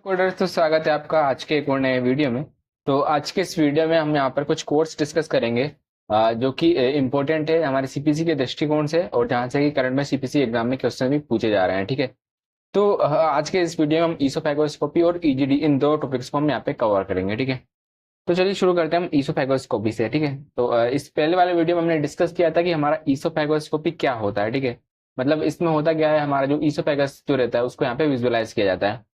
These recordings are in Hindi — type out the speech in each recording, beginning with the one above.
कोडर्स, तो स्वागत है आपका आज के एक और नए वीडियो में। तो आज के इस वीडियो में हम यहाँ पर कुछ कोर्स डिस्कस करेंगे जो कि इम्पोर्टेंट है हमारे सीपीसी के दृष्टिकोण से, और जहाँ से कि करंट में सीपीसी एग्जाम में क्वेश्चन भी पूछे जा रहे हैं। ठीक है, तो आज के इस वीडियो में हम ईसोफेगोस्कोपी और ईजीडी इन दो टॉपिक्स को हम यहाँ पे कवर करेंगे। ठीक है, तो चलिए शुरू करते हैं हम ईसोफेगोस्कोपी से। ठीक है, तो इस पहले वाले वीडियो में हमने डिस्कस किया था कि हमारा ईसोफेगोस्कोपी क्या होता है। ठीक है, मतलब इसमें होता क्या है, हमारा जो ईसोफेगस जो रहता है उसको यहाँ पे विजुअलाइज किया जाता है।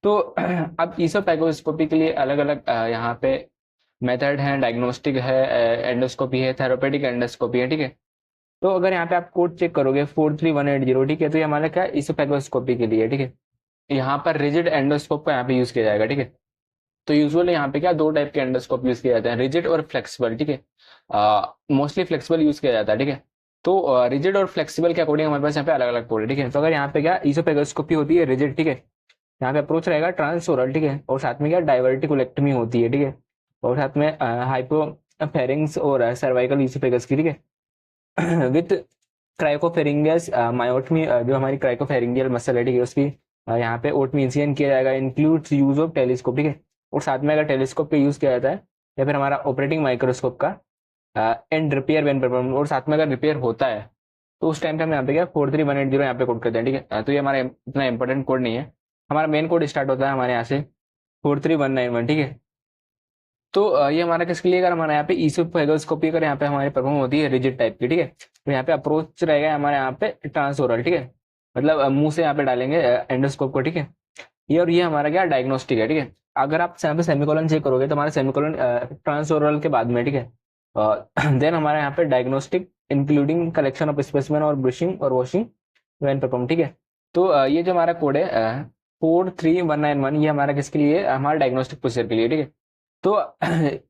तो अब ईसोफेगोस्कोपी के लिए अलग अलग यहाँ पे मेथड है, डायग्नोस्टिक है, एंडोस्कोपी है, थेरापेटिक एंडोस्कोपी है। ठीक है, तो अगर यहाँ पे आप कोड चेक करोगे 43180, ठीक है, तो ये हमारा क्या ईसोफेगोस्कोपी के लिए। ठीक है, यहाँ पर रिजिड एंडोस्कोप का यहाँ पे यूज किया जाएगा। ठीक है, तो यूजुअली यहाँ पे क्या दो टाइप के एंडोस्कोप यूज किए जाते हैं, रिजिड और फ्लेक्सिबल। ठीक है, मोस्टली फ्लेक्सिबल यूज किया जाता है। ठीक है, तो रिजिड और फ्लेक्सिबल के अकॉर्डिंग हमारे पास यहाँ पे अलग अलग कोड है। ठीक है, तो अगर यहाँ पे क्या ईसोफेगोस्कोपी होती है रिजिड, ठीक है, यहाँ पे अप्रोच रहेगा ट्रांसओरल। ठीक है, और साथ में क्या डाइवर्टिकुलेक्टमी होती है। ठीक है, और साथ में हाइपोफेरिंग्स और सर्वाइकल ईसोफेगस की। ठीक है, विथ क्राइकोफेरिंगियस मायोटमी, जो हमारी क्राइकोफेरिंगियल मसल है, ठीक है, उसकी यहाँ पे ओटमी इंसिजन किया जाएगा। Includes use of telescope. ठीक है, और साथ में अगर टेलीस्कोप का यूज किया जाता है या फिर हमारा ऑपरेटिंग माइक्रोस्कोप का एंड रिपेयर वेन परफॉर्म, और साथ में अगर रिपेयर होता है तो उस टाइम पे हम यहाँ पे क्या 43180 यहाँ पे कोड करते हैं। ठीक है, तो ये हमारा इतना इंपॉर्टेंट कोड नहीं है। हमारा मेन कोड स्टार्ट होता है हमारे यहाँ से 43191। ठीक है, तो ये हमारा किसके लिए, अगर हमारे यहाँ पे ईसोफेगोस्कोपी अगर यहाँ पे हमारी परफॉर्म होती है रिजिड टाइप की। ठीक है, तो यहाँ पे अप्रोच रहेगा हमारे यहाँ पे ट्रांसओरल। ठीक है, मतलब मुंह से यहाँ पे डालेंगे एंडोस्कोप को। ठीक है, ये और ये हमारा क्या डायग्नोस्टिक है। ठीक है, अगर आप यहाँ पे सेमिकोलन चेक करोगे तो हमारा सेमिकोलन ट्रांसओरल के बाद में। ठीक है, देन हमारे यहाँ पे diagnostic including collection of specimen और ब्रशिंग और वॉशिंग व्हेन परफॉर्म। ठीक है, तो ये जो हमारा कोड है 43191, ये हमारा किसके लिए, हमारा डायग्नोस्टिक प्रोसीजर के लिए। ठीक है, तो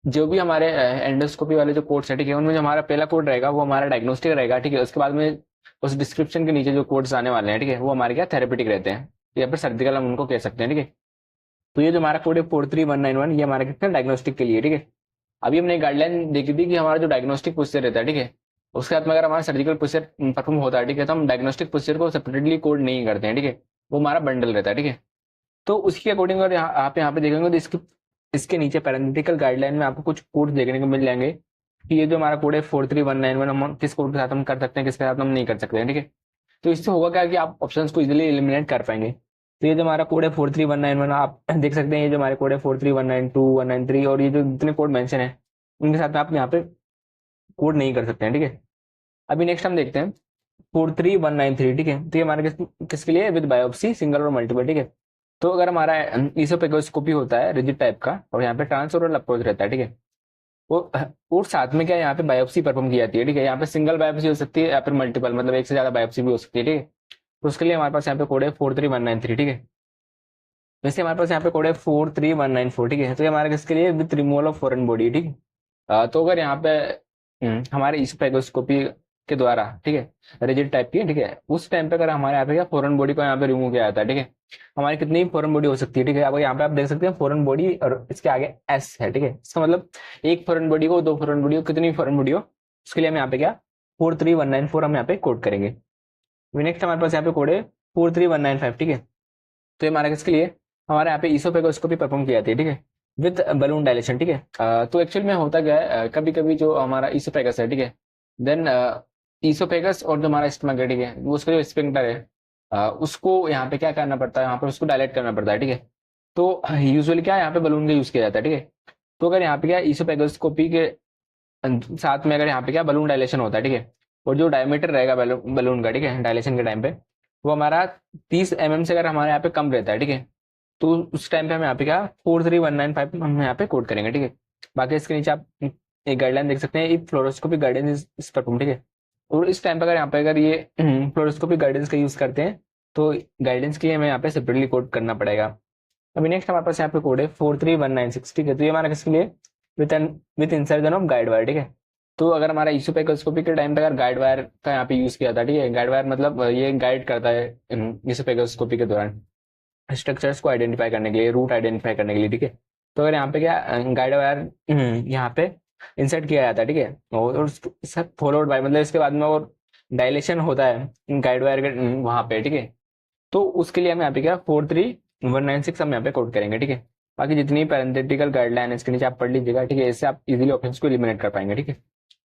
जो भी हमारे एंडोस्कोपी वाले जो कोड्स है, ठीक है, उनमें जो हमारा पहला कोड रहेगा वो हमारा डायग्नोस्टिक रहेगा। ठीक है, उसके बाद में उस डिस्क्रिप्शन के नीचे जो कोड्स आने वाले हैं, ठीक है, वो हमारे क्या थेरेपेटिक रहते हैं, या फिर सर्जिकल हम उनको कह सकते हैं। ठीक है, तो ये जो हमारा कोड है 43191, ये हमारा कितना डायग्नोस्टिक के लिए। ठीक है, अभी हमने गाइडलाइन देखी थी कि हमारा जो डायग्नोस्टिक प्रोसीजर रहता है, ठीक है, उसके बाद में अगर हमारा सर्जिकल प्रोसीजर परफॉर्म होता है, ठीक है, तो हम डायग्नोस्टिक प्रोसीजर को सेपरेटली कोड नहीं करते हैं। ठीक है, वो हमारा बंडल रहता है। ठीक है, तो उसके अकॉर्डिंग अगर आप यहाँ पे देखेंगे तो इसके नीचे पैरेंथेटिकल गाइडलाइन में आपको कुछ कोड देखने को मिल जाएंगे कि ये जो हमारा कोड है 43191, हम किस कोड के साथ हम कर सकते हैं, किसके साथ हम नहीं कर सकते हैं। ठीक है, तो इससे होगा क्या कि आप ऑप्शंस को इजीली एलिमिनेट कर पाएंगे। तो ये जो हमारा कोड है 43191, आप देख सकते हैं ये जो हमारे कोड है 43192 193, और ये जो जितने कोड मेंशन है उनके साथ में आप यहाँ पे कोड नहीं कर सकते हैं। ठीक है, अभी नेक्स्ट हम देखते हैं 43193। ठीक है, तो ये हमारे किसके लिए, विद बायोप्सी सिंगल और मल्टीपल। ठीक है, तो अगर हमारा ईसोफेगोस्कोपी होता है रिजिड टाइप का, और यहाँ पे ट्रांसओरल अप्रोच रहता है। ठीक है, वो और साथ में क्या यहाँ पे बायोप्सी परफॉर्म की जाती है। ठीक है, यहाँ पे सिंगल बायोप्सी हो सकती है या फिर मल्टीपल, मतलब एक से ज्यादा बायोप्सी भी हो सकती है। ठीक है, तो उसके लिए हमारे पास यहाँ पे कोड है 43193। ठीक है, वैसे हमारे पास यहाँ पे कोड है 43194। ठीक है, तो ये हमारे किसके लिए, with removal of foreign body. ठीक है, तो अगर यहाँ पे हमारे ईसोफेगोस्कोपी के द्वारा, ठीक है, रिजिड टाइप की, ठीक है, उस टाइम पे अगर हमारे यहाँ पे क्या फॉरेन बॉडी को यहाँ पे रिमूव किया जाता है। ठीक है, हमारी कितनी फॉरेन बॉडी हो सकती है। ठीक है, अब यहाँ पे आप देख सकते हैं फॉरेन बॉडी और इसके आगे एस है। ठीक है, इसका मतलब एक फॉरेन बॉडी को, दो फॉरेन बॉडी को, कितनी फॉरेन बॉडी हो, उसके लिए हम यहाँ पे क्या 43194 हम यहाँ पे कोड करेंगे। नेक्स्ट हमारे पास यहाँ पे कोड है 43195। ठीक है, तो ये हमारा किसके लिए, हमारे यहाँ पे ईसोफेगोस्कोपी परफॉर्म की जाती है। ठीक है, विद बलून डायलेशन। ठीक है, तो एक्चुअल में होता क्या है, कभी कभी जो हमारा ईसोफेगस है, ठीक है, देन ईसोफेगस और जो हमारा स्टमक है, ठीक है, वो उसका जो स्पिंक्टर है उसको यहाँ पे क्या करना पड़ता है, यहाँ पे उसको डायलेट करना पड़ता है। ठीक है, तो यूजुअली क्या है, यहाँ पे बलून का यूज किया जाता है। ठीक है, तो अगर यहाँ पे क्या ईसोफेगोस्कोपी के साथ में अगर यहाँ पे क्या बलून डायलेशन होता है। ठीक है, और जो डायमीटर रहेगा बलून का, ठीक है, डायलेशन के टाइम पे वो हमारा 30 mm से अगर हमारे यहाँ पे कम रहता है। ठीक है, तो उस टाइम पे हम यहाँ पे क्या 43195 हम यहाँ पे कोड करेंगे। ठीक है, बाकी इसके नीचे आप एक गाइडलाइन देख सकते हैं, फ्लोरोस्कोपिक गाइडेंस इस परफॉर्म। ठीक है, और इस टाइम पे अगर यहाँ पे अगर ये फ्लोरोस्कोपिक गाइडेंस का यूज करते हैं तो गाइडेंस के लिए हमें यहाँ पे सेपरेटली कोड करना पड़ेगा। अभी नेक्स्ट हमारे पास यहाँ पे कोड है 43196। ठीक है, तो ये हमारा किसके लिए, with insertion of guide wire. ठीक है, तो अगर हमारा ईसोफेगोस्कोपी के टाइम पे अगर गाइड वायर का यहाँ पे यूज किया था। ठीक है, गाइड वायर मतलब ये गाइड करता है ईसोफेगोस्कोपी के दौरान स्ट्रक्चर्स को आइडेंटिफाई करने के लिए, रूट आइडेंटिफाई करने के लिए। ठीक है, तो अगर यहाँ पे क्या गाइड वायर यहाँ पे इंसर्ट किया जाता है। ठीक है, और फॉलोड बाय, मतलब इसके बाद में और डायलेशन होता है गाइड वायर के वहां पे। ठीक है, तो उसके लिए हम यहाँ पे क्या 196 हम यहाँ पे कोड करेंगे, ठीक है। बाकी जितनी पैरेंथेटिकल गाइडलाइन है इसके नीचे आप पढ़ लीजिएगा, ठीक है। इससे आप इजीली ऑप्शंस को एलिमिनेट कर पाएंगे, ठीक है।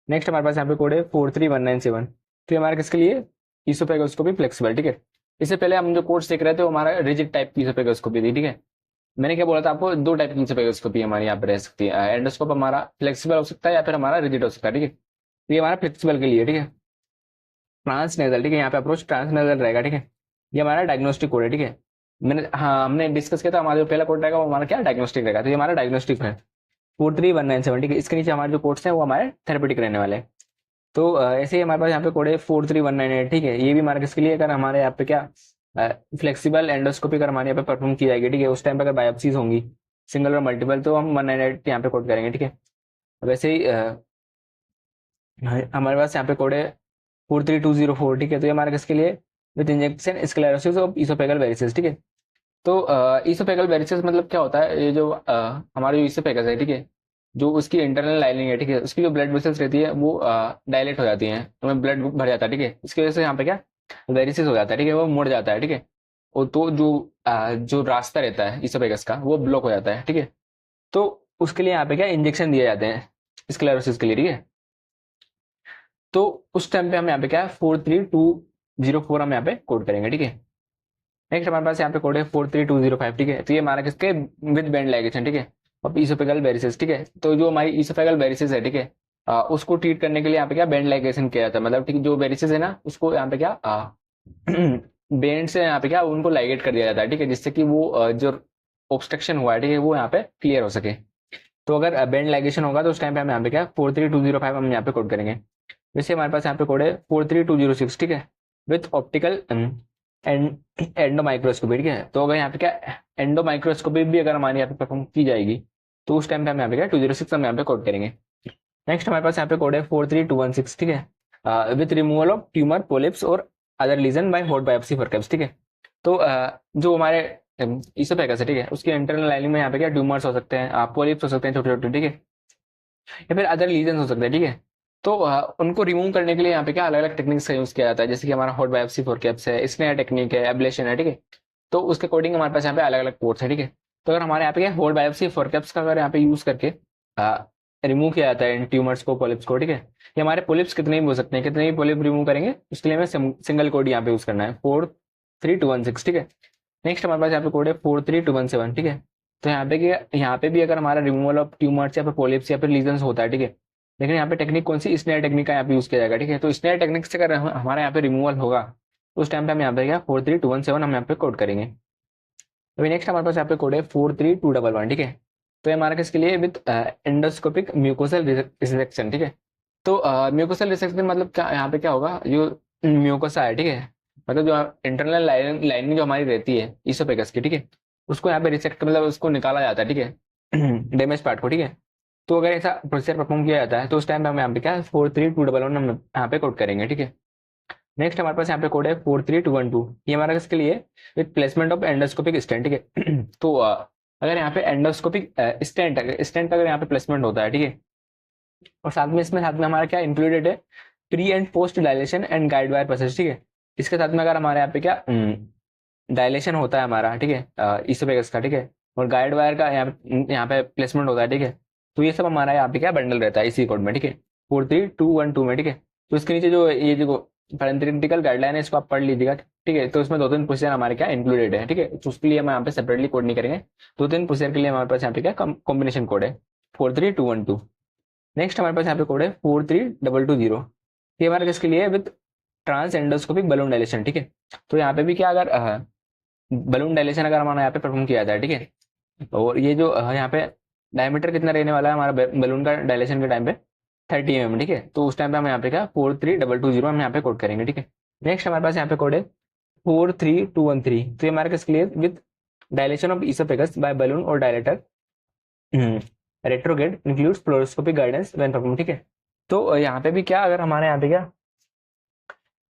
नेक्स्ट हमारे पास यहाँ पे कोड है 43197। तो ये हमारा किसके लिए, ईसोफेगोस्कोपी फ्लेक्सिबल, ठीक है। इससे पहले हम जो कोर्स देख रहे थे वो हमारा रिजिड टाइप की ईसोफेगोस्कोपी थी, ठीक है। मैंने क्या बोला था आपको, दो टाइप की ईसोफेगोस्कोपी हमारे यहाँ पे रह सकती है। एंडोस्कोप हमारा फ्लेक्सिबल हो सकता है या फिर हमारा रिजिड हो सकता है, ठीक है। तो ये हमारा फ्लेक्सिबल के लिए, ठीक है। ट्रांसनेजल, ठीक है, यहाँ पे अप्रोच ट्रांसनेजल रहेगा, ठीक है। ये हमारा डायग्नोस्टिक कोड है, ठीक है। हमने डिस्कस किया था, हमारा जो पहला कोड रहेगा वो हमारा क्या डायग्नोस्टिक रहेगा, तो ये हमारा डायग्नोस्टिक है 43197, ठीक है। इसके नीचे हमारे जो कोड्स हैं वो हमारे थेरेपेटिक रहने वाले हैं। तो ऐसे ही हमारे पास यहाँ पे कोड है 43198, ठीक है। ये भी हमारे किसके लिए, अगर हमारे यहाँ पे क्या फ्लेक्सिबल एंडोस्कोपी अगर हमारे यहाँ पे परफॉर्म की जाएगी, ठीक है, उस टाइम पे अगर बायोप्सीज होंगी सिंगल और मल्टीपल, तो हम 198 यहाँ पे कोड करेंगे, ठीक है। वैसे ही हमारे पास यहाँ पे कोड है 43204, ठीक है। तो ये हमारे किसके लिए, with injection sclerosis of oesophageal varices, ठीक है। तो इसोफेगल वेरिसेस मतलब क्या होता है, ये जो हमारा जो इसोफेगस है, ठीक है, जो उसकी इंटरनल लाइनिंग है, ठीक है, उसकी जो ब्लड वेसल्स रहती है वो डायलेट हो जाती हैं, तो ब्लड भर जाता है, ठीक है। इसकी वजह से यहाँ पे क्या वेरिसेस हो जाता है, ठीक है, वो मुड़ जाता है, ठीक है। और तो जो रास्ता रहता है इसोफेगस का वो ब्लॉक हो जाता है, ठीक है। तो उसके लिए यहाँ पे क्या इंजेक्शन दिए जाते हैं स्क्लेरोसिस के लिए, ठीक है। तो उस टाइम पे हम यहाँ पे क्या 43204 हम यहाँ पे कोड करेंगे, ठीक है। नेक्स्ट हमारे पास यहाँ पे कोड है 43205, ठीक है। तो ये हमारा किसके, विद बैंड लाइगेशन, ठीक है, और ईसोफेगल वेरिसेस, ठीक है। तो जो हमारी ईसोफेगल वेरिसेस है, ठीक है, उसको ट्रीट करने के लिए यहाँ पे क्या बैंड लाइगेशन किया जाता है, मतलब ठीक है, जो वेरिसेस है ना उसको यहाँ पे क्या बैंड से यहाँ पे क्या उनको लाइगेट कर दिया जाता है, ठीक है, जिससे कि वो जो ऑब्स्ट्रक्शन हुआ है, ठीक है, वो यहाँ पे क्लियर हो सके। तो अगर बैंड लाइगेशन होगा तो उस टाइम पे हम यहाँ पे क्या 43205 हम यहाँ पे कोड करेंगे। वैसे हमारे पास यहाँ पे कोड है 43206, ठीक है, विथ ऑप्टिकल एंडो माइक्रोस्कोपी, ठीक है। तो अगर यहाँ पे क्या एंडो माइक्रोस्कोपी भी अगर हमारे यहाँ पे परफॉर्म की जाएगी तो उस टाइम पे हम यहाँ पे क्या 206 हम यहाँ पे कोड करेंगे। नेक्स्ट हमारे पास यहाँ पे कोड है 43216, ठीक है, with removal of tumour polyps और other lesion by hot biopsy forceps, ठीक है। तो जो हमारे इसोफेगस है, ठीक है, उसके इंटरनल लाइनिंग में यहाँ पे क्या ट्यूमर्स हो सकते हैं, पोलिप्स हो सकते हैं छोटे छोटे, ठीक है, या फिर अदर लीजन हो सकते हैं, ठीक है। तो उनको रिमूव करने के लिए यहाँ पे क्या अलग अलग टेक्निक्स का यूज किया जाता है, जैसे कि हमारा हॉट बायोप्सी फॉर कैप्स है, स्नेयर टेक्निक है, एब्लेशन है, ठीक है। तो उसके अकॉर्डिंग हमारे पास यहाँ पे अलग अलग पोर्ट्स है, ठीक है। तो अगर हमारे यहाँ पे क्या हॉट बायोप्सी फॉर कैप्स का अगर यहाँ पे यूज करके रिमूव किया जाता है इन ट्यूमर्स को, पोलिप्स को, ठीक है, ये हमारे पोलिप्स कितने भी हो सकते हैं, कितने भी पोलिप रिमूव करेंगे उसके लिए हमें सिंगल कोड यहाँ पे यूज करना है 43216, ठीक है। नेक्स्ट हमारे पास यहाँ पे कोड है 43217, ठीक है। तो यहाँ पे भी अगर हमारा रिमूवल ऑफ ट्यूमर्स या फिर पोलिप्स या फिर लीजन्स होता है, ठीक है, लेकिन यहाँ पे टेक्निक कौन सी, स्नेयर टेक्निक का यहाँ पे यूज किया जाएगा, ठीक है। तो स्नेयर टेक्निक से अगर हमारे यहाँ पे रिमूवल होगा तो उस टाइम पे हम यहाँ पे क्या 43217 हम यहाँ पे कोड करेंगे। अभी नेक्स्ट हमारे पास यहाँ पे कोड है 43211, ठीक है। तो ये हमारा किसके लिए, विद एंडोस्कोपिक म्यूकोसल रिसेक्शन, ठीक है। तो म्यूकोसल रिसेक्शन मतलब क्या, यहाँ पे क्या होगा, जो म्यूकोसा है, ठीक है, मतलब जो इंटरनल लाइनिंग जो हमारी रहती है ईसोफेगस की, ठीक है, उसको यहाँ पे रिसेक्ट मतलब उसको निकाला जाता है, ठीक है, डैमेज पार्ट को, ठीक है। तो अगर ऐसा प्रोसीजर परफॉर्म किया जाता है तो उस टाइम पे हम यहाँ पे क्या 43211 हम यहाँ पे कोड करेंगे, ठीक है। नेक्स्ट हमारे पास यहाँ पे कोड है 43212, ये हमारा किसके लिए, with placement of endoscopic stent, ठीक है। तो अगर यहाँ पे एंडोस्कोपिक स्टेंट अगर यहाँ पे प्लेसमेंट होता है, ठीक है, और साथ में हमारा क्या इंक्लूडेड है, pre and post dilation and guide wire process, ठीक है। इसके साथ में अगर हमारे यहाँ पे क्या डायलेशन होता है हमारा, ठीक है, इसोफेगस का, ठीक है, और गाइड वायर का यहाँ पे प्लेसमेंट होता है, ठीक है। तो ये सब हमारा यहाँ पे क्या बंडल रहता है इसी कोड में, ठीक है, 43212 में, ठीक है। तो इसके नीचे जो ये जो पैरेंथेटिकल गाइडलाइन है इसको आप पढ़ लीजिएगा, ठीक है। तो इसमें दो तीन प्रोसीजर हमारे क्या इंक्लूडेड है, ठीक है। तो उसके लिए हम यहाँ पे सेपरेटली कोड नहीं करेंगे, दो तीन प्रोसीजर के लिए हमारे पास यहाँ पे क्या कॉम्बिनेशन कोड है 43212। नेक्स्ट हमारे पास यहाँ पे कोड है 43220, ये हमारा किसके लिए, with trans endoscopic balloon dilation, ठीक है। तो यहाँ पे भी क्या अगर बलून डायलेशन अगर हमारा यहाँ पे परफॉर्म किया जाता है, ठीक है, और ये जो यहाँ पे डायमीटर कितना रहने वाला है हमारा बलून का डायलेशन के टाइम पे 30 mm, ठीक है। तो उस टाइम पे हम यहाँ पे क्या 43220 हम यहाँ पे कोड करेंगे, ठीक है। नेक्स्ट हमारे पास यहाँ पे कोड है 43213, तो ये हमारे किसके लिए, with dilation of oesophagus by balloon और dilator retrograde includes fluoroscopic guidance when perform, ठीक है। तो यहाँ पे भी क्या अगर हमारे यहाँ पे क्या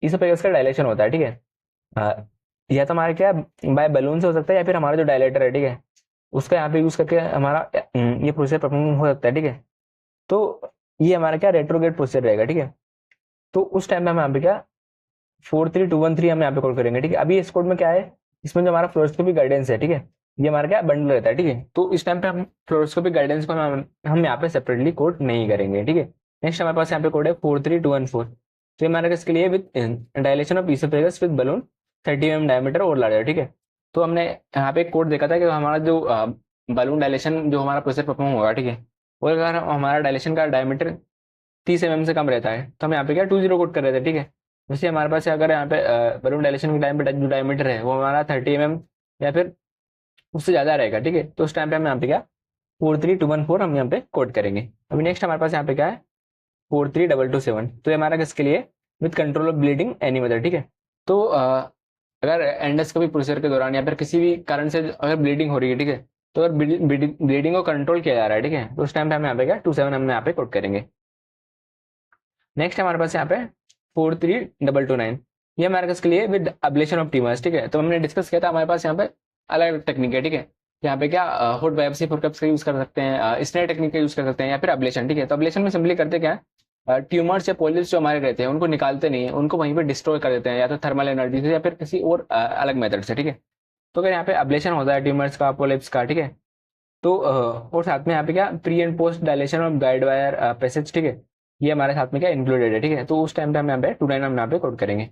इसोफेगस का डायलेशन होता है, ठीक है, या तो हमारे क्या बाय बलून से हो सकता है या फिर हमारा जो डायलेटर है, ठीक है, उसका यहाँ पे यूज करके हमारा ये प्रोसेस परफॉर्म हो सकता है, ठीक है। तो ये हमारा क्या रेट्रोगेट प्रोसेस रहेगा, ठीक है। तो उस टाइम में हम यहाँ पे क्या 43213 हम यहाँ पे कोड करेंगे, ठीक है। अभी इस कोड में क्या है, इसमें जो हमारा फ्लोरोस्कोपिक गाइडेंस है, ठीक है, ये हमारा क्या बंडल रहता है, ठीक है। तो इस टाइम पे हम फ्लोरोस्कोपिक गाइडेंस को हम यहाँ पे सेपरेटली कोड नहीं करेंगे, ठीक है। नेक्स्ट हमारे पास यहाँ पे कोड है 43214। तो ये हमारे किसके लिए, with dilation of oesophagus with balloon 30 mm diameter और लार्जर, ठीक है। तो हमने यहाँ पे एक कोड देखा था कि हमारा जो बलून डायलेशन जो हमारा प्रोसेस परफॉर्म होगा, ठीक है, और अगर हमारा डायलेशन का डायमीटर 30 mm से कम रहता है तो हम यहाँ पे क्या 20 कोड कर रहे थे, ठीक है। वैसे हमारे पास अगर यहाँ पे बलून डायलेशन के टाइम पे जो डायमीटर है वो हमारा 30 mm या फिर उससे ज्यादा रहेगा, ठीक है। तो उस टाइम पे हम यहाँ पे क्या 43214 हम यहाँ पे कोड करेंगे। अभी नेक्स्ट हमारे पास यहाँ पे क्या है 43227। तो ये हमारा किसके लिए, with control of bleeding any method, ठीक है। तो अगर एंडोस्कोपी प्रोसीजर के दौरान या फिर किसी भी कारण से अगर ब्लीडिंग हो रही है, ठीक है, तो अगर ब्लीडिंग को कंट्रोल किया जा रहा है, ठीक है, तो उस टाइम पे हम यहाँ पे क्या 27 हम यहाँ पे कोड करेंगे। नेक्स्ट हमारे पास यहाँ पे 43229। ये हमारे पास के लिए विद अब्लेशन ऑफ ट्यूमर्स, ठीक है। तो हमने डिस्कस किया था हमारे पास यहाँ पे अलग अलग टेक्निक है, ठीक है। यहाँ पे क्या हॉट बायोप्सी फॉर कप्स का यूज कर सकते हैं, स्नेर टेक्निक का यूज कर सकते हैं, या फिर अब्लेशन, ठीक है। तो अब्लेशन में सिंपली करते क्या है, ट्यूमर्स या पॉलिप्स जो हमारे रहते हैं उनको निकालते नहीं है, उनको वहीं पे डिस्ट्रॉय कर देते हैं, या तो थर्मल एनर्जी से या फिर किसी और अलग मेथड से, ठीक है। तो अगर यहाँ पे अब्लेशन होता है ट्यूमर्स का, पॉलिप्स का, ठीक है, तो और साथ में यहाँ पे क्या pre and post dilation of guide wire passage, ठीक है, ये हमारे साथ में क्या इंक्लूडेड है, ठीक है। तो उस टाइम पे हम यहाँ पे 29 हम यहाँ पे कोड करेंगे।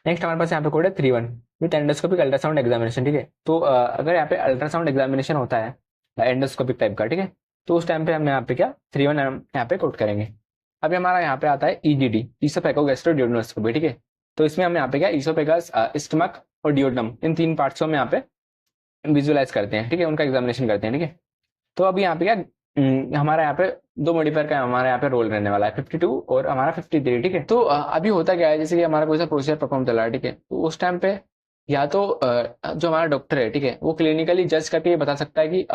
नेक्स्ट हमारे पास यहाँ पे कोड है 31 विद एंडोस्कोपिक अल्ट्रासाउंड एग्जामिनेशन, ठीक है। तो अगर यहाँ पे अल्ट्रासाउंड एग्जामिनेशन होता है एंडोस्कोपिक टाइप का, ठीक है, तो उस टाइम पे हम यहाँ पे क्या 31 हम यहाँ पे कोड करेंगे। अभी हमारा यहाँ पे आता है ईजीडी, ईसोफेगोगैस्ट्रोड्यूडेनोस्कोपी, ठीक है। तो इसमें हम यहाँ पे क्या ईसोफेगस, स्टमक और डियोडनम, इन 3 पार्ट्स को हम यहाँ पे विजुअलाइज करते हैं, ठीक है, उनका एग्जामिनेशन करते हैं, ठीक है। तो अभी यहाँ पे क्या हमारा यहाँ पे 2 मॉडिफायर का हमारा यहाँ पे रोल रहने वाला है, 52 और हमारा 53, ठीक है। तो अभी होता क्या है, जैसे कि हमारा कोई सा प्रोसीजर परफॉर्म चल रहा है, ठीक है, तो उस टाइम पे या तो जो हमारा डॉक्टर है, ठीक है, वो क्लिनिकली जज करके ये बता सकता है कि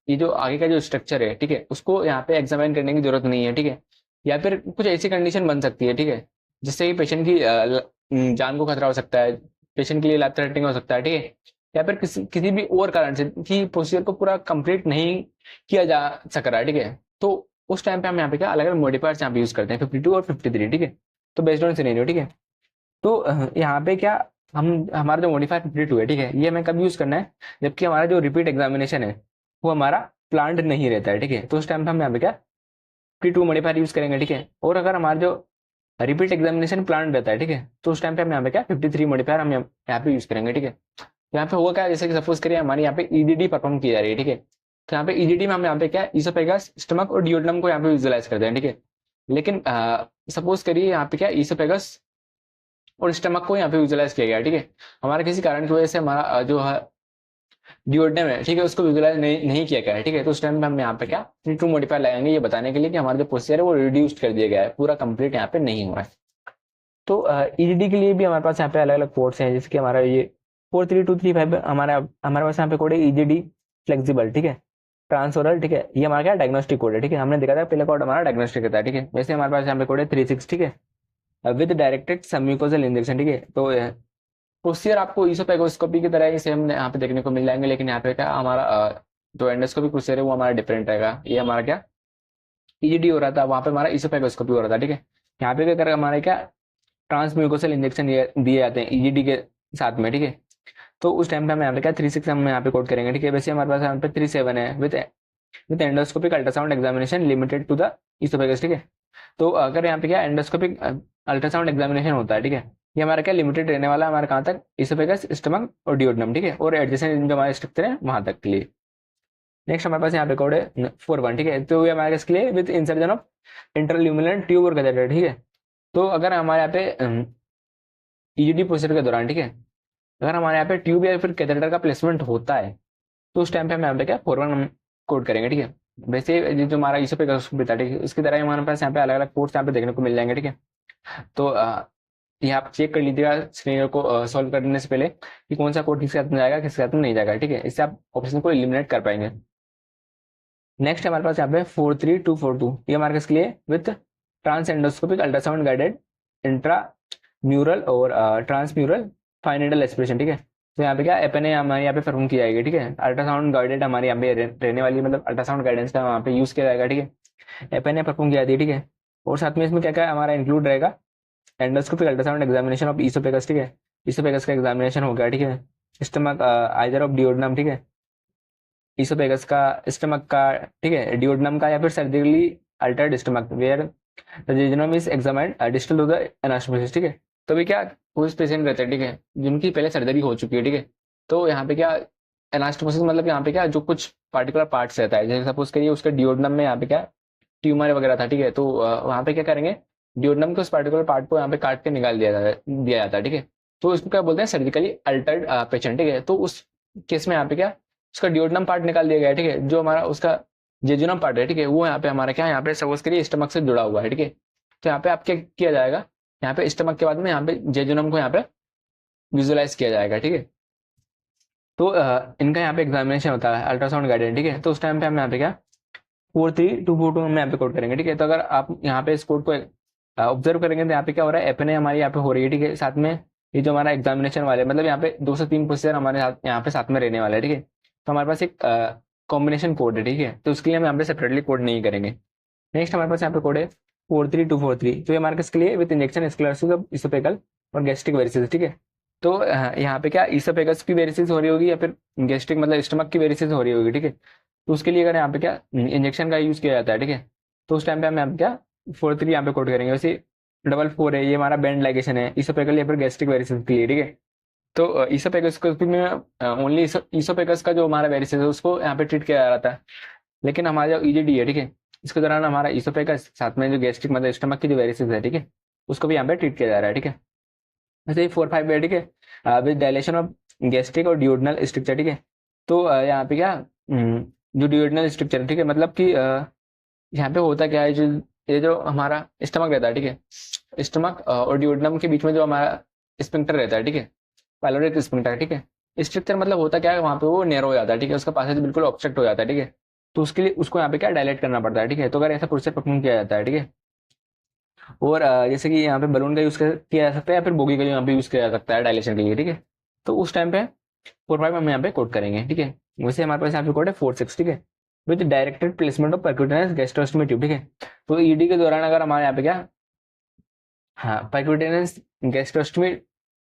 ये जो आगे का जो स्ट्रक्चर है, ठीक है, उसको यहाँ पे एग्जामिन करने की जरूरत नहीं है, ठीक है। या फिर कुछ ऐसी कंडीशन बन सकती है, ठीक है, जिससे कि पेशेंट की जान को खतरा हो सकता है, पेशेंट के लिए लाइफ थ्रेटनिंग हो सकता है, ठीक है। या फिर किसी भी और कारण से कि प्रोसीजर को पूरा कंप्लीट नहीं किया जा सक रहा है, ठीक है। तो उस टाइम पे हम यहाँ पे क्या अलग अलग मॉडिफायर्स यहाँ पे यूज करते हैं 52 और 53, ठीक है। तो बेस्ड ऑन सिनेरियो, ठीक है। तो यहाँ पे क्या हम हमारा जो मॉडिफायर 52 है, ठीक है, ये हमें कब यूज करना है, जबकि हमारा जो रिपीट एग्जामिनेशन है वो हमारा प्लान्ड नहीं रहता है, ठीक है। तो उस टाइम पे हम यहाँ पे क्या 52 मॉडिफायर यूज करेंगे, ठीक है। और अगर हमारा जो रिपीट एग्जामिनेशन प्लान रहता है, ठीक है, तो उस टाइम पे हम यहाँ पे क्या 53 मॉडिफायर हम यहाँ पे यूज करेंगे, ठीक है। यहाँ पे होगा क्या, जैसे कि सपोज करिए हमारी यहाँ पे ईडीडी परफॉर्म की जा रही है, ठीक है। तो यहाँ पे ईडीडी में हम यहाँ पे क्या ईसोफेगस, स्टमक और डियोडनम को यहाँ पे विजुअलाइज करते हैं, ठीक है। लेकिन सपोज करिए यहाँ पे क्या ईसोफेगस और स्टमक को यहाँ पे विजुअलाइज किया गया, ठीक है। हमारे किसी कारण की वजह से हमारा जो है डियोडनम है, ठीक है, उसको विजुअलाइज नहीं किया गया है, ठीक है। तो उस टाइम पे हम यहाँ पे क्या 3 मॉडिफायर लगाएंगे, ये बताने के लिए कि हमारा जो प्रोसीजर है वो रिड्यूस्ड कर दिया गया है, पूरा कंप्लीट यहाँ पे नहीं हुआ है। तो ईडीडी के लिए भी हमारे पास यहाँ पे अलग अलग कोड्स हैं, जिसके हमारा ये 43235 हमारे पास यहाँ पे कोड है ईजीडी फ्लेक्सिबल, ठीक है, ट्रांसओरल, ठीक है। ये हमारा क्या डायग्नोस्टिक कोड है, ठीक है। हमने देखा था पहले कोड हमारा डायग्नोस्टिक था, ठीक है। वैसे हमारे पास यहाँ पे कोड है 36, ठीक है, विद डायरेक्टेड सबम्यूकोजल इंजेक्शन, ठीक है। तो प्रोसीजर आपको ईसोफेगोस्कोपी की तरह ही सेम यहाँ पे देखने को मिल जाएंगे, लेकिन यहाँ पे क्या हमारा जो एंडोस्कोपी प्रोसीजर है वो हमारा डिफरेंट रहेगा। ये हमारा क्या ईजीडी हो रहा था, वहाँ पे हमारा ईसोफेगोस्कोपी हो रहा था, ठीक है। यहाँ पे क्या कर हमारे क्या ट्रांसम्यूकोसल इंजेक्शन दिए जाते हैं ईजीडी के साथ में, ठीक है। तो उस टाइम पे हम यहाँ पे क्या 36 हम यहाँ पे कोड करेंगे, ठीक है। वैसे हमारे पास यहाँ पे 37 है with endoscopic ultrasound examination limited to the oesophagus, ठीक है। तो अगर यहाँ पे क्या एंडोस्कोपिक अल्ट्रासाउंड एग्जामिनेशन होता है, ठीक है, ये हमारा क्या लिमिटेड रहने वाला है हमारे कहाँ तक, ईसोफेगस, स्टमक और डियोडनम, ठीक है, और एडजेसेंट जो हमारे स्ट्रक्चर है वहां तक के लिए। नेक्स्ट हमारे पास यहाँ पे कोड है 41, ठीक है। तो ये हमारे इसके लिए विद इंसर्जन ऑफ इंटरल्यूमिनल ट्यूब और कैथेटर, ठीक है। तो अगर हमारे यहाँ पे ईजीडी प्रोसीजर के दौरान, ठीक है, अगर हमारे यहाँ पे ट्यूब या फिर कैथेटर का प्लेसमेंट होता है तो उस टाइम पे हम यहाँ पे क्या 41 हम कोड करेंगे, ठीक है। वैसे ये जो हमारा ईसोफेगस था, ठीक है, उसकी तरह ही हमारे पास यहाँ पे अलग अलग कोड्स यहाँ पे देखने को मिल जाएंगे, ठीक है। तो ये आप चेक कर लीजिएगा सिनेरियो को सॉल्व करने से पहले कि कौन सा कोड किसके हाथ में जाएगा, किसके हाथ में नहीं जाएगा, ठीक है। इससे आप ऑप्शन को एलिमिनेट कर पाएंगे। नेक्स्ट हमारे पास यहाँ पे 43242, ये हमारे किसके लिए with trans endoscopic ultrasound guided intramural और ट्रांसम्यूरल फाइनेडल एस्पिरेशन, ठीक है। तो यहाँ पे क्या एपएनए हमारे यहाँ पे परफॉर्म की जाएगी, ठीक है। अल्ट्रासाउंड गाइडेड हमारे यहाँ पे रहने वाली, मतलब अल्ट्रासाउंड गाइडेंस का वहाँ पे यूज किया जाएगा, ठीक है। एपएनए परफॉर्म की जाती है, ठीक है। और साथ में इसमें क्या क्या हमारा इंक्लूड रहेगा, endoscopic ultrasound examination of oesophagus, ठीक है। ईसोफेगस का एग्जामिनेशन हो गया, ठीक है। स्टमक आइदर ऑफ डियोडनम, ठीक है, इसोफेगस का, स्टमक का, ठीक है, डियोडनम का, या फिर surgically altered stomach where the jejunum is examined distal to the anastomosis, ठीक है। तो भी क्या कुछ पेशेंट रहते हैं, ठीक है, जिनकी पहले सर्जरी हो चुकी है, ठीक है, तो यहाँ पे क्या एनास्टोमोसिस मतलब यहाँ पे क्या जो कुछ पार्टिकुलर पार्ट्स रहता है, जैसे सपोज करिए उसके डियोडनम में यहाँ पे क्या ट्यूमर वगैरह था, ठीक है, तो वहाँ पे क्या करेंगे, डियोडनम के उस पार्टिकुलर पार्ट को यहाँ पे काट के निकाल दिया जाता है, ठीक है। तो उसको क्या बोलते हैं, सर्जिकली अल्टर्ड पेशेंट, ठीक है। तो उस केस में यहाँ पे क्या उसका डियोडनम पार्ट निकाल दिया गया है, ठीक है, जो हमारा उसका जेजुनम पार्ट है, ठीक है, वो यहाँ पे हमारा क्या यहाँ पे सपोज करिए स्टमक से जुड़ा हुआ है, ठीक है। तो यहाँ पे आप क्या किया जाएगा, यहाँ पे स्टमक के बाद में यहाँ पे जेजुनम को यहाँ पे विजुलाइज किया जाएगा, ठीक है। तो इनका यहाँ पे एग्जामिनेशन होता है अल्ट्रासाउंड गाइडेड, ठीक है। तो उस टाइम पे हम यहाँ पे क्या 43242 हम यहाँ पे कोड करेंगे, ठीक है। तो अगर आप यहाँ पे इस कोड को ऑब्जर्व करेंगे तो यहाँ पे क्या हो रहा है, एपएनए हमारी यहाँ पे हो रही है, ठीक है। साथ में ये जो हमारा एग्जामिनेशन वाले मतलब यहाँ पे 2 से 3 प्रोसीजर हमारे साथ यहाँ पे साथ में रहने वाला है, ठीक है। तो हमारे पास एक कॉम्बिनेशन कोड है, ठीक है, तो उसके लिए हम यहाँ पे सेपरेटली कोड नहीं करेंगे। नेक्स्ट हमारे पास यहाँ पे कोड है 43243, तो ये हमारे किसके लिए, with injection sclerosis of oesophageal और गैस्ट्रिक वेरिसेस, ठीक है। तो यहाँ पे क्या इसोफेगस की वेरिसेस हो रही होगी या फिर गैस्ट्रिक मतलब स्टमक की वेरिसेस हो रही होगी, ठीक है। तो उसके लिए अगर यहाँ पे क्या इंजेक्शन का यूज किया जाता है, ठीक है, तो उस टाइम पे हम यहाँ पे क्या 43 यहाँ पे कोड करेंगे। वैसे 44 है, ये हमारा बैंड लाइगेशन है इसोफेगल या फिर गैस्ट्रिक वेरिसेस के लिए, ठीक है। तो इसोफेगस को में ओनली इसोफेगस का जो हमारा वेरिसेस है उसको यहाँ पे ट्रीट किया जा रहा था, लेकिन हमारा जो ईजीडी है, ठीक है, इसके दौरान हमारा इसोफेगस साथ में जो गैस्ट्रिक मतलब स्टमक की जो वेरिसेस है, ठीक है, उसको भी यहाँ पे ट्रीट किया जा रहा है, ठीक है। वैसे 4-5 है, ठीक है, विद डायलेशन ऑफ गैस्ट्रिक और डियोडनल स्ट्रक्चर, ठीक है। तो यहाँ पे क्या जो डियोडनल स्ट्रक्चर, ठीक है, मतलब कि यहाँ पे होता क्या है, जो ये जो हमारा स्टमक रहता है, ठीक है, स्टमक और डियोडनम के बीच में जो हमारा स्पिंक्टर रहता है, ठीक है, पाइलोरिक स्पिंक्टर, ठीक है, स्ट्रक्चर मतलब होता क्या है, वहाँ पे वो नैरो हो जाता है, ठीक है, उसका पासेज बिल्कुल ऑब्स्ट्रक्ट हो जाता है, ठीक है। तो उसके लिए उसको यहाँ पे क्या डायलेट करना पड़ता है, ठीक है। तो अगर ऐसा प्रोसेस परफॉर्म किया जाता है, ठीक है, और जैसे कि यहाँ पे बलून का यूज किया जा सकता है या फिर बोगी का यहाँ पे यूज किया जा सकता है डायलेशन के लिए, ठीक है। तो उस टाइम पे 4-5 हम यहाँ पे कोड करेंगे, ठीक है। वैसे हमारे पास यहाँ पे कोड है 4-6, ठीक है, with directed placement of percutaneous gastrostomy tube, ठीक है। तो ईडी के दौरान अगर हमारे यहाँ पे क्या, हाँ, परक्यूटेनस गैस्ट्रोस्टोमी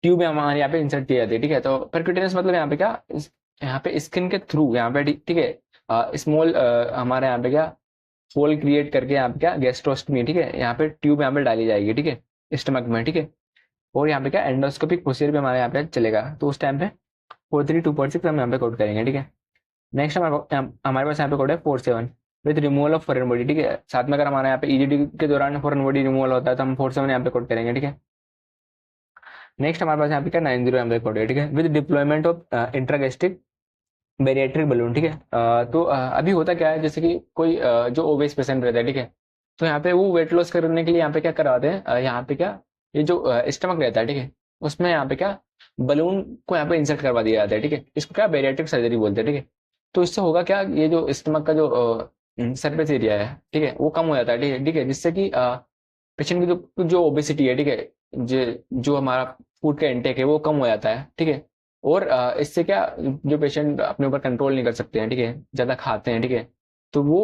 ट्यूब हमारे यहाँ पे इंसर्ट किया जाती है, ठीक है। तो परक्यूटेनस मतलब यहाँ पे क्या यहाँ पे स्किन के थ्रू यहाँ पे, ठीक है, स्मॉल हमारे यहाँ पे क्या होल क्रिएट करके यहाँ पे क्या गैस्ट्रोस्टमी, ठीक है, यहाँ पे ट्यूब यहाँ पे डाली जाएगी, ठीक है, स्टमक में, ठीक है। और यहाँ पे क्या एंडोस्कोपिक प्रोसीजर भी हमारे यहाँ पे चलेगा। तो उस टाइम पे 432.6 हम यहाँ पे कोड करेंगे, ठीक है। नेक्स्ट हमारे पास यहाँ पे कोड है 47 with removal of foreign body, ठीक है। साथ में अगर हमारे यहाँ पे ईजीडी के दौरान फॉरेन बॉडी रिमूवल होता है तो हम 47 यहाँ पे कोड करेंगे, ठीक है। नेक्स्ट हमारे पास यहाँ पे क्या 90 यहाँ पे कोड है, ठीक है, with deployment of intragastric bariatric balloon, ठीक है। तो अभी होता क्या है, जैसे कि कोई जो ओबेस पेशेंट रहता है, ठीक है, तो यहाँ पे वो वेट लॉस करने के लिए यहाँ पे क्या करवाते हैं, यहाँ पे क्या ये जो स्टमक रहता है, ठीक है, उसमें यहाँ पे क्या बलून को यहाँ पे इंसर्ट करवा दिया जाता है, ठीक है। इसको क्या बेरिएट्रिक सर्जरी बोलते हैं, ठीक है। तो इससे होगा क्या, ये जो स्टमक का जो सरफेस एरिया है, ठीक है, वो कम हो जाता है, ठीक है, ठीक है, जिससे कि पेशेंट की जो ओबेसिटी है, ठीक है, जो हमारा फूड का इंटेक है वो कम हो जाता है, ठीक है। और इससे क्या जो पेशेंट अपने ऊपर कंट्रोल नहीं कर सकते हैं, ठीक है, ज्यादा खाते हैं, ठीक है, तो वो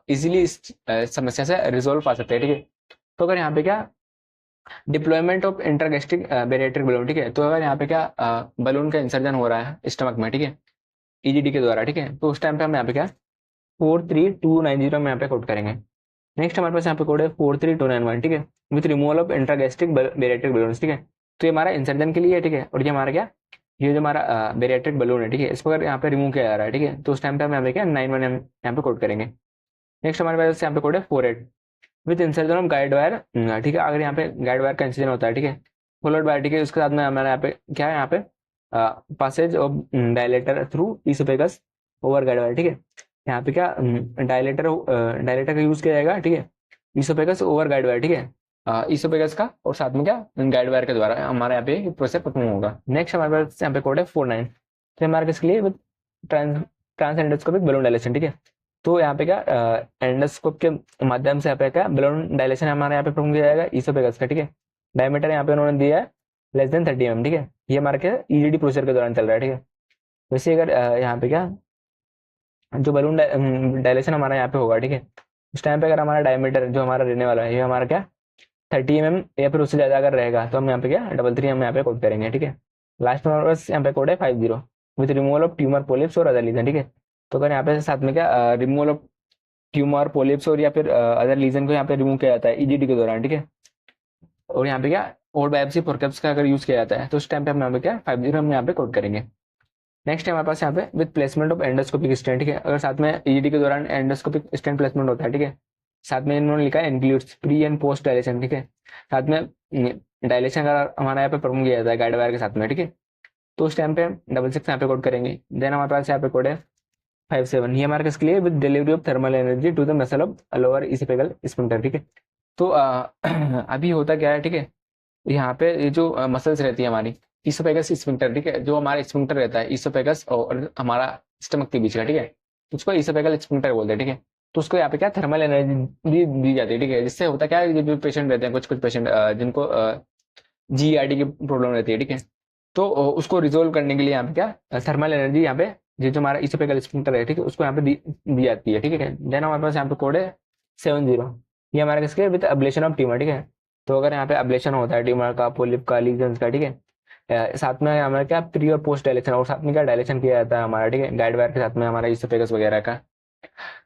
इजीली इस समस्या से रिजोल्व पा सकते हैं, ठीक है। तो अगर यहाँ पे क्या डिप्लॉयमेंट ऑफ इंटरगैस्ट्रिक बेरिएट्रिक बलून, ठीक है, तो अगर यहाँ पे क्या बलून का इंसर्जन हो रहा है स्टमक में, ठीक है, ईजीडी के द्वारा, ठीक है, तो उस टाइम पे हम यहाँ पे क्या 43290 में यहाँ पे कोड करेंगे। नेक्स्ट हमारे पास यहाँ पे कोड है 43291, ठीक है, with removal of intragastric bariatric balloon, ठीक है। तो ये हमारा इंसर्जन के लिए है, ठीक है, और ये हमारा क्या ये जो हमारा बेरिएट्रिक बलून है, ठीक है, इसको अगर यहाँ पे रिमूव किया जा रहा है, ठीक है, तो उस टाइम पे हम यहाँ पे क्या 91 यहाँ पे कोड करेंगे। नेक्स्ट हमारे पास यहाँ पे कोड है 48 with insertion of guide wire, ठीक है। अगर यहाँ पे गाइड वायर का इंसर्जन होता है, ठीक है, फॉलोड बाय, ठीक है, उसके साथ में हमारे यहाँ पे क्या है, यहाँ पे passage of dilator through oesophagus over guide wire, ठीक है। यहाँ पे क्या डायलेटर का यूज किया जाएगा, ठीक है, इसोफेगस ओवर गाइड वायर, ठीक है, इसोफेगस का, और साथ में क्या गाइड वायर के द्वारा हमारे यहाँ पे प्रोसेस परफॉर्म होगा। नेक्स्ट हमारे पास यहाँ पे कोड है 49, तो हमारे किसके लिए with trans endoscopic balloon dilation, ठीक है। तो यहाँ पे क्या एंडोस्कोप के माध्यम से यहाँ पे क्या बलून डायलेशन हमारे यहाँ पे परफॉर्म किया जाएगा इसोफेगस का, ठीक है। डायमीटर यहाँ पे उन्होंने दिया है लेस देन 30 mm, ठीक है। ये हमारे क्या ईजीडी प्रोसीजर के दौरान चल रहा है, ठीक है। वैसे अगर यहाँ पे क्या जो बलून डायलेशन हमारा यहाँ पे होगा, ठीक है, उस टाइम पे अगर हमारा डायमीटर जो हमारा रहने वाला है ये हमारा क्या 30 mm या फिर उससे ज्यादा अगर रहेगा तो हम यहाँ पे क्या 33 हम यहाँ पे कोड करेंगे, ठीक है। लास्ट में हमारे पास यहाँ पे कोड है 50 with removal of tumour polyps और अदर लीजन, ठीक है। तो अगर यहाँ पे साथ में क्या रिमूवल ऑफ ट्यूमर पोलिप्स और या फिर अदर लीजन को यहाँ पे रिमूव किया जाता है ईजीडी के दौरान, ठीक है। और यहाँ पे क्या और बायोप्सी फोरकेप्स का अगर यूज किया जाता है तो उस टाइम पे हम यहाँ पे क्या 50 हम यहाँ पे कोड करेंगे। नेक्स्ट है हमारे पास यहाँ पे with placement of endoscopic stent, ठीक है। अगर साथ में ईजीडी के दौरान एंडोस्कोपिक स्टेंट प्लेसमेंट होता है, ठीक है। साथ में इन्होंने लिखा है includes pre and post dilation, ठीक है। साथ में डायलेशन का हमारा यहाँ पे परफॉर्म किया जाता है गाइड वायर के साथ में, ठीक है। तो उस टाइम पे 66 यहाँ पे कोड करेंगे। देन हमारे पास यहाँ पे कोड है 57, ये हमारे किसके लिए with delivery of thermal energy to the muscle of lower oesophageal sphincter, ठीक है। तो अभी होता क्या है, ठीक है, यहाँ पे ये जो मसल्स रहती है हमारी इसोफेगस स्फिंक्टर, ठीक है, जो हमारा स्फिंक्टर रहता है इसोफेगस और हमारा स्टमक के बीच का, ठीक है, उसको इसोफेगल स्फिंक्टर बोलते हैं, ठीक है। तो उसको यहाँ पे क्या थर्मल एनर्जी दी जाती है, ठीक है। जिससे होता क्या है, जो पेशेंट रहते हैं कुछ कुछ पेशेंट जिनको जीआरडी की प्रॉब्लम रहती है, ठीक है, तो उसको रिजोल्व करने के लिए यहाँ पे क्या थर्मल एनर्जी यहाँ पे जो हमारा इसोफेगल स्फिंक्टर है, ठीक है, उसको यहाँ पे दी जाती है, ठीक है। देन हमारे पास यहाँ पे कोड है 70, ये हमारा किसके विद अब्लेशन ऑफ ट्यूमर, ठीक है। तो अगर यहाँ पे अब्लेशन होता है ट्यूमर का, पोलिप का, लीजन्स का, ठीक है, साथ में हमारा क्या प्री और पोस्ट डायलेशन, और साथ में क्या डायलेशन किया जाता है हमारा, ठीक है, गाइड वायर के साथ में हमारा इसोफेगस वगैरह का।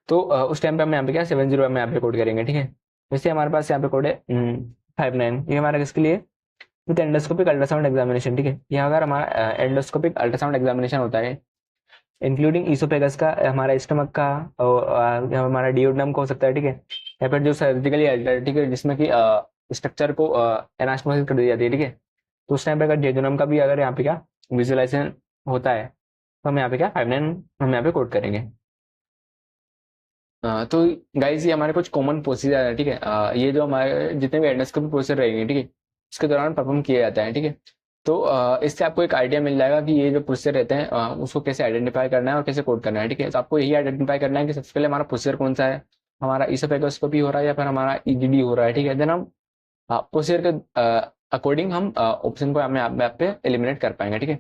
तो उस टाइम पे हम यहाँ पे क्या 70 हम यहाँ पे कोड करेंगे, ठीक है। वैसे हमारे पास यहाँ पे कोड है 59, ये हमारा किसके लिए विद एंडोस्कोपिक अल्ट्रासाउंड एग्जामिनेशन, ठीक है। यहाँ अगर हमारा एंडोस्कोपिक अल्ट्रासाउंड एग्जामिनेशन होता है इंक्लूडिंग इसोफेगस का, हमारा स्टमक का, और हमारा डियोडनम का हो सकता है, ठीक है, या फिर जो सर्जिकली अल्टर, ठीक है, जिसमें कि स्ट्रक्चर को एनास्टोमोसिस कर दी जाती है, ठीक है। तो उस टाइम पे अगर डियोडनम का भी अगर यहाँ पे क्या विजुअलाइजेशन होता है तो हम यहाँ पे क्या 59 हम यहाँ पे कोड करेंगे। तो गाइस ये हमारे कुछ कॉमन प्रोसीजर है, ठीक है। ये जो हमारे जितने भी एंडोस्कोपी प्रोसीजर रहेंगे, ठीक है, इसके दौरान परफॉर्म किया जाता है, ठीक है। तो इससे आपको एक आइडिया मिल जाएगा कि ये जो प्रोसीजर रहते हैं उसको कैसे आइडेंटिफाई करना है और कैसे कोड करना है, ठीक है। तो आपको यही आइडेंटिफाई करना है कि सबसे पहले हमारा प्रोसीजर कौन सा है, हमारा इसोफेगोस्कोपी हो रहा है या फिर हमारा ईजीडी हो रहा है, ठीक है। देन हम प्रोसीजर के अकॉर्डिंग हम ऑप्शन को हमें आप पे एलिमिनेट कर पाएंगे, ठीक है।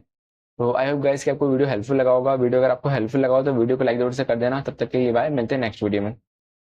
तो आई होप गाइस कि आपको वीडियो हेल्पफुल लगा होगा। वीडियो अगर आपको हेल्पफुल लगा हो तो वीडियो को लाइक जरूर से कर देना। तब तक के लिए बाय, मिलते हैं नेक्स्ट वीडियो में।